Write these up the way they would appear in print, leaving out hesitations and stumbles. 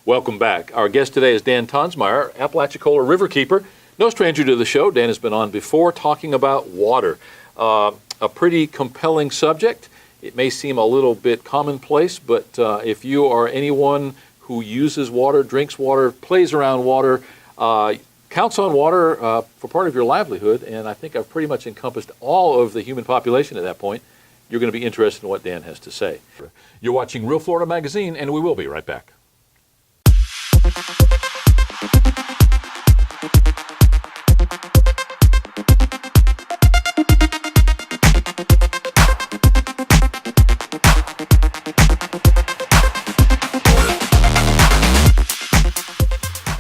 Welcome back. Our guest today is Dan Tonsmeire, Apalachicola Riverkeeper. No stranger to the show. Dan has been on before talking about water. A pretty compelling subject. It may seem a little bit commonplace, but if you are anyone who uses water, drinks water, plays around water, counts on water for part of your livelihood, and I think I've pretty much encompassed all of the human population at that point, you're going to be interested in what Dan has to say. You're watching Real Florida Magazine, and we will be right back.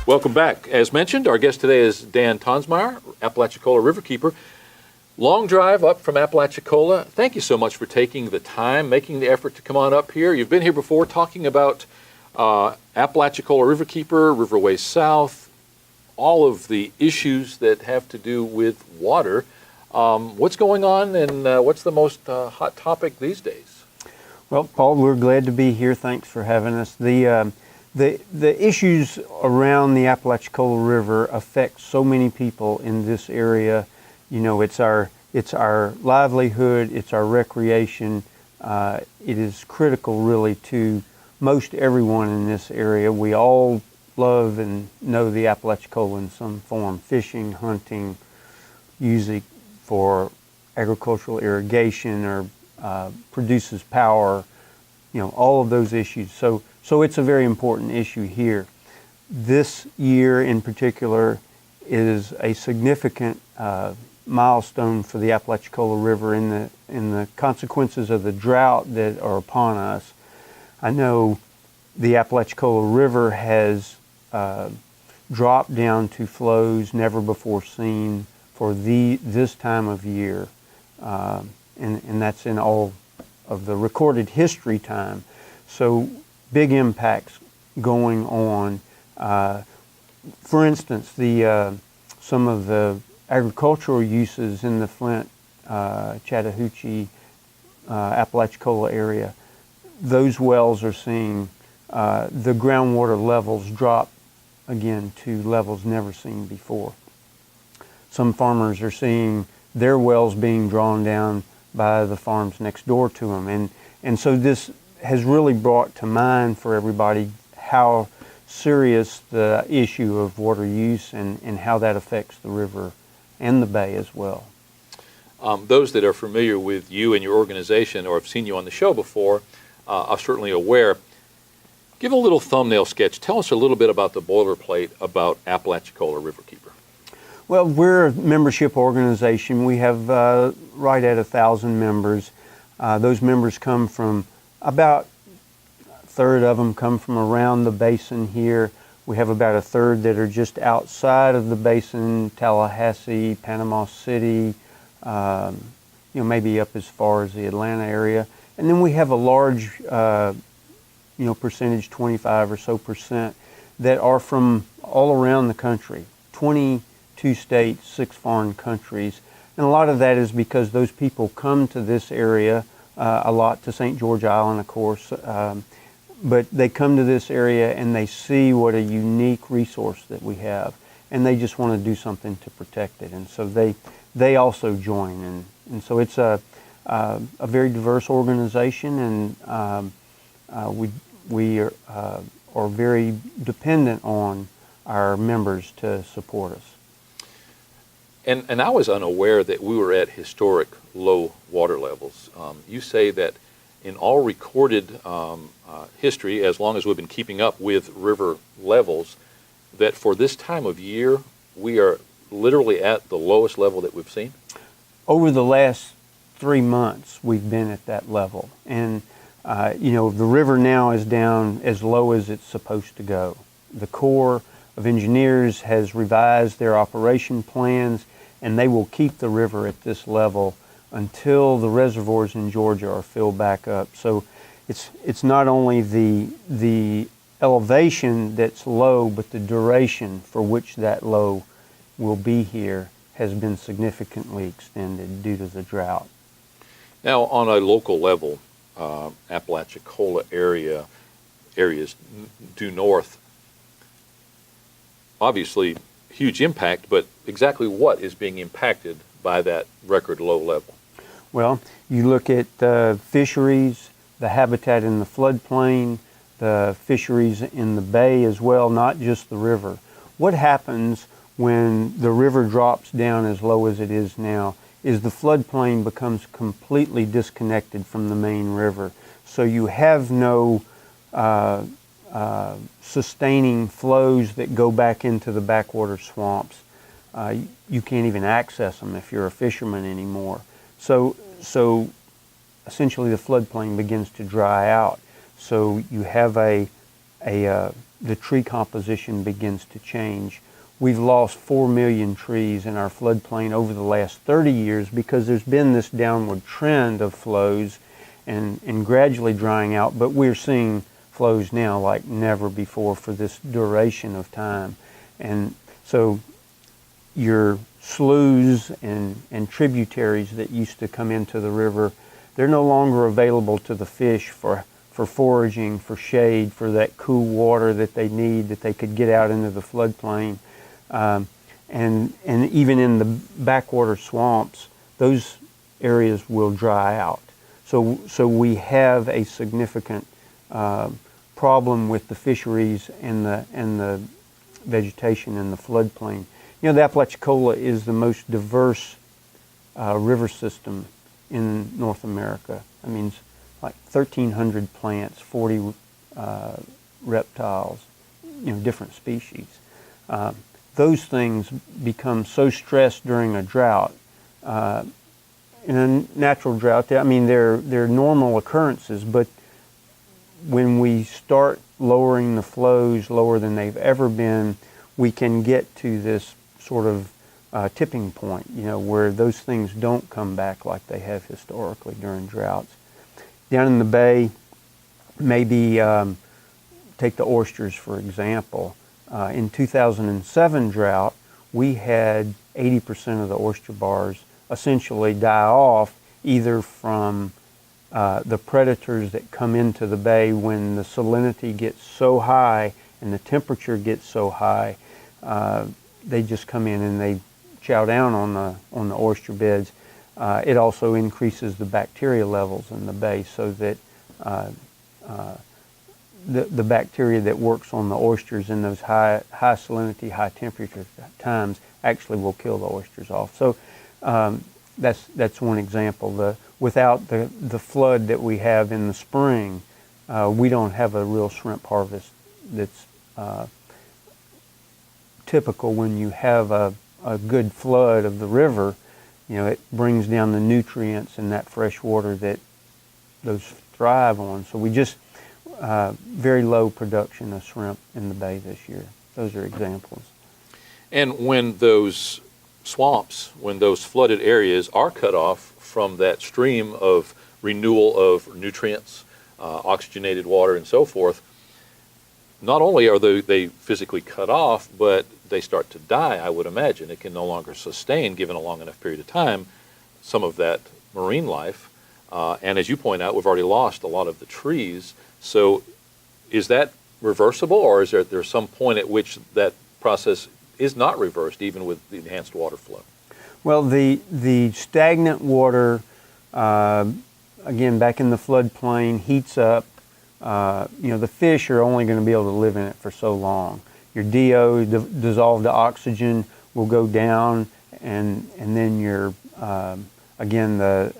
Welcome back. As mentioned, our guest today is Dan Tonsmeire, Apalachicola Riverkeeper. Long drive up from Apalachicola. Thank you so much for taking the time, making the effort to come on up here. You've been here before talking about Apalachicola Riverkeeper, Riverway South, all of the issues that have to do with water. What's going on, and what's the most hot topic these days? Well, Paul, we're glad to be here. Thanks for having us. The issues around the Apalachicola River affect so many people in this area. You know, it's our livelihood, it's our recreation. It is critical, really, to most everyone in this area. We all love and know the Apalachicola in some form: fishing, hunting, use it for agricultural irrigation, or produces power. You know, all of those issues. So it's a very important issue here. This year in particular is a significant milestone for the Apalachicola River in the consequences of the drought that are upon us. I know the Apalachicola River has dropped down to flows never before seen for this time of year, and that's in all of the recorded history time. So big impacts going on. For instance, some of the agricultural uses in the Flint, Chattahoochee, Apalachicola area, those wells are seeing the groundwater levels drop again to levels never seen before. Some farmers are seeing their wells being drawn down by the farms next door to them, and so this has really brought to mind for everybody how serious the issue of water use and how that affects the river and the bay as well. Those that are familiar with you and your organization, or have seen you on the show before, are certainly aware. Give a little thumbnail sketch. Tell us a little bit about the boilerplate about Apalachicola Riverkeeper. Well, we're a membership organization. We have right at 1,000 members. Those members come from about a third of them come from around the basin here. We have about a third that are just outside of the basin: Tallahassee, Panama City, maybe up as far as the Atlanta area. And then we have a large, percentage, 25 or so percent, that are from all around the country, 22 states, 6 foreign countries. And a lot of that is because those people come to this area a lot, to St. George Island, of course, but they come to this area and they see what a unique resource that we have, and they just want to do something to protect it, and so they also join, and so it's a very diverse organization, and we are very dependent on our members to support us. And I was unaware that we were at historic low water levels. You say that in all recorded history, as long as we've been keeping up with river levels, that for this time of year, we are literally at the lowest level that we've seen? Over the last 3 months, we've been at that level. And, the river now is down as low as it's supposed to go. The Corps of Engineers has revised their operation plans, and they will keep the river at this level until the reservoirs in Georgia are filled back up. So it's not only the elevation that's low, but the duration for which that low will be here has been significantly extended due to the drought. Now, on a local level, Apalachicola areas due north obviously huge impact, but exactly what is being impacted by that record low level? Well, you look at fisheries, the habitat in the floodplain, the fisheries in the bay as well, not just the river. What happens when the river drops down as low as it is now is the floodplain becomes completely disconnected from the main river. So you have no sustaining flows that go back into the backwater swamps. You can't even access them if you're a fisherman anymore. So essentially the floodplain begins to dry out. So you have the tree composition begins to change. We've lost 4 million trees in our floodplain over the last 30 years because there's been this downward trend of flows and gradually drying out, but we're seeing flows now like never before for this duration of time. And so your sloughs and tributaries that used to come into the river, they're no longer available to the fish for foraging, for shade, for that cool water that they need, that they could get out into the floodplain. And even in the backwater swamps, those areas will dry out. So we have a significant problem with the fisheries and the vegetation in the floodplain. You know, the Apalachicola is the most diverse river system in North America. I mean, it's like 1,300 plants, 40 reptiles, different species. Those things become so stressed during a drought. In a natural drought, I mean, they're normal occurrences, but when we start lowering the flows lower than they've ever been, we can get to this sort of tipping point, where those things don't come back like they have historically during droughts. Down in the bay, maybe take the oysters for example. In 2007 drought, we had 80% of the oyster bars essentially die off either from the predators that come into the bay when the salinity gets so high and the temperature gets so high, they just come in and they chow down on the oyster beds. It also increases the bacteria levels in the bay so that the bacteria that works on the oysters in those high salinity, high temperature times actually will kill the oysters off. So that's one example. Without the flood that we have in the spring, we don't have a real shrimp harvest that's typical. When you have a good flood of the river, it brings down the nutrients in that fresh water that those thrive on. So we just very low production of shrimp in the bay this year. Those are examples. And when those swamps, when those flooded areas are cut off from that stream of renewal of nutrients, oxygenated water and so forth, not only are they physically cut off, but they start to die, I would imagine. It can no longer sustain, given a long enough period of time, some of that marine life. And as you point out, we've already lost a lot of the trees. So is that reversible, or is there some point at which that process is not reversed, even with the enhanced water flow? Well, the stagnant water, again, back in the floodplain, heats up. The fish are only going to be able to live in it for so long. Your DO, dissolved oxygen, will go down, and then your again the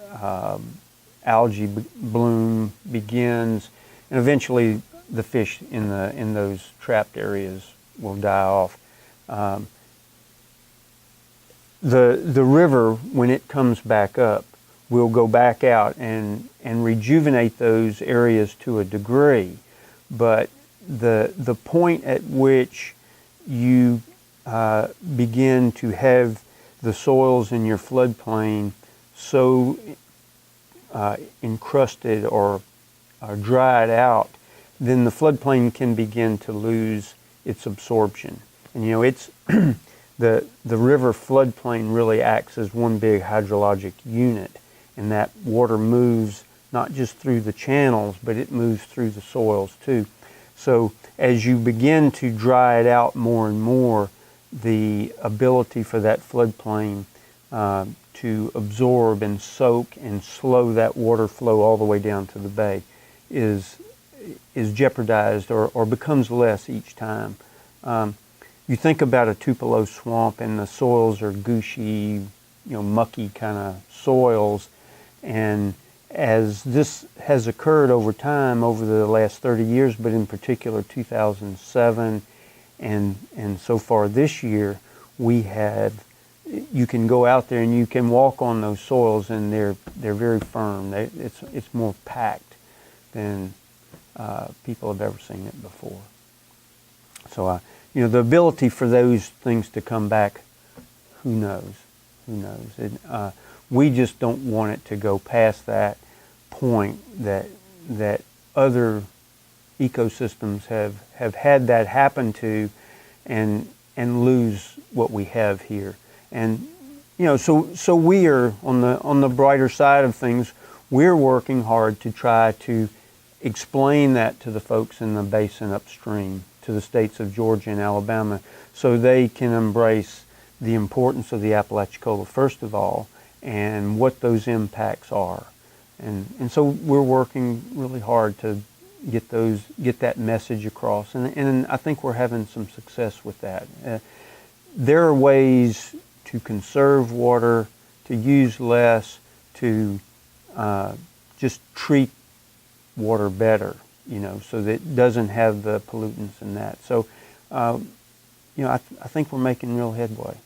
algae bloom begins, and eventually the fish in those trapped areas will die off. The river, when it comes back up, will go back out and rejuvenate those areas to a degree, but the point at which you begin to have the soils in your floodplain so encrusted or dried out, then the floodplain can begin to lose its absorption. And it's the river floodplain really acts as one big hydrologic unit, and that water moves not just through the channels, but it moves through the soils too. So as you begin to dry it out more and more, the ability for that floodplain to absorb and soak and slow that water flow all the way down to the bay is jeopardized or becomes less each time. You think about a Tupelo swamp and the soils are gushy, mucky kind of soils, and as this has occurred over time, over the last 30 years, but in particular 2007 and so far this year, you can go out there and you can walk on those soils and they're very firm. It's more packed than people have ever seen it before. So the ability for those things to come back, who knows? We just don't want it to go past that point that other ecosystems have had that happen to and lose what we have here. And so we are on the brighter side of things. We're working hard to try to explain that to the folks in the basin upstream, to the states of Georgia and Alabama, so they can embrace the importance of the Apalachicola first of all, and what those impacts are. And so we're working really hard to get that message across, and I think we're having some success with that. There are ways to conserve water, to use less, to just treat water better, so that it doesn't have the pollutants in that. So, I think we're making real headway.